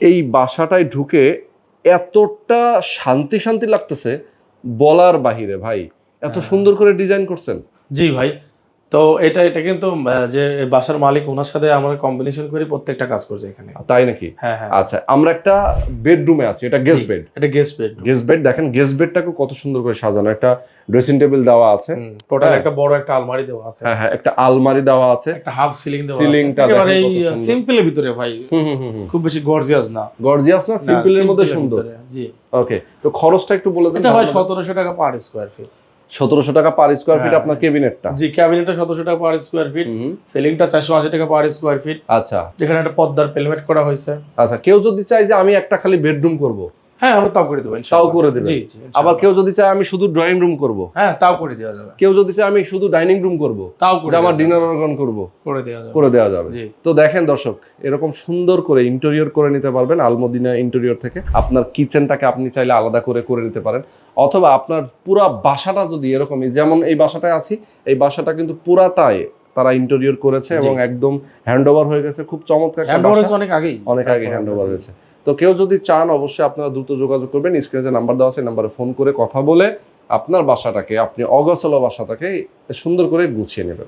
এই বাসাটায় ঢুকে এতটা শান্তি শান্তি লাগতেছে বলার বাহিরে ভাই। এত সুন্দর করে ডিজাইন করছেন। জি ভাই, তো এটা কিন্তু যে বাসার মালিক ওনার সাথে আমরা কম্বিনেশন করে প্রত্যেকটা কাজ করছি এখানে। তাই নাকি? হ্যাঁ হ্যাঁ। আচ্ছা, আমরা একটা বেডরুমে আছি, এটা গেস্ট বেড। এটা গেস্ট বেড। গেস্ট বেড দেখেন, গেস্ট বেডটাকে কত সুন্দর করে সাজানো, একটা ড্রেসিং টেবিল দেওয়া আছে, টোটাল একটা বড় একটা আলমারি দেওয়া আছে। হ্যাঁ হ্যাঁ, একটা আলমারি দেওয়া আছে, একটা হাফ সিলিং দেওয়া আছে। সিলিংটা একেবারে সিম্পলের ভিতরে ভাই, খুব বেশি গর্জিয়াস না। গর্জিয়াস না, সিম্পলের মধ্যে সুন্দর। জি ওকে, তো খরচটা একটু বলে দেন। এটা হয় 1700 টাকা পার স্কয়ার ফিট। 1700 টাকা পার স্কয়ার ফিট আপনার ক্যাবিনেটটা? জি, ক্যাবিনেটটা 1700 টাকা পার স্কয়ার ফিট, সিলিংটা 480 টাকা পার স্কয়ার ফিট। আচ্ছা, যেখানে একটা পর্দার পেলমেট করা হয়েছে। আচ্ছা, কেউ যদি চায় যে আমি একটা খালি বেডরুম করব, হ্যাঁ আমরা তাও করে দেব তাও করে দেবেন? জি জি। আবার কেউ যদি চায় আমি শুধু ড্রয়িং রুম করব, হ্যাঁ তাও করে দেওয়া যাবে। কেউ যদি চায় আমি শুধু ডাইনিং রুম করব, তাও করে আমার ডিনার অর্গান করব, করে দেওয়া যাবে। তো দেখেন দর্শক, এরকম সুন্দর করে ইন্টেরিয়র করে নিতে পারবেন আলমদিনা ইন্টেরিয়র থেকে। আপনার কিচেনটাকে আপনি চাইলে আলাদা করে নিতে পারেন, অথবা আপনার পুরা বাসাটা যদি এরকমই, যেমন এই বাসাটায় আছি, এই বাসাটা কিন্তু পুরাটাই তারা ইন্টেরিয়র করেছে এবং একদম হ্যান্ডওভার হয়ে গেছে। খুব চমৎকার, অনেক আগে হ্যান্ডওভার হয়েছে। তো কেউ যদি চান অবশ্যই আপনারা দ্রুত যোগাযোগ করবেন, স্ক্রিনে যে নাম্বার দেওয়া আছে নাম্বারে ফোন করে কথা বলে আপনার বাসাটাকে, আপনি অগোছালো বাসাটাকে সুন্দর করে গুছিয়ে নেবেন।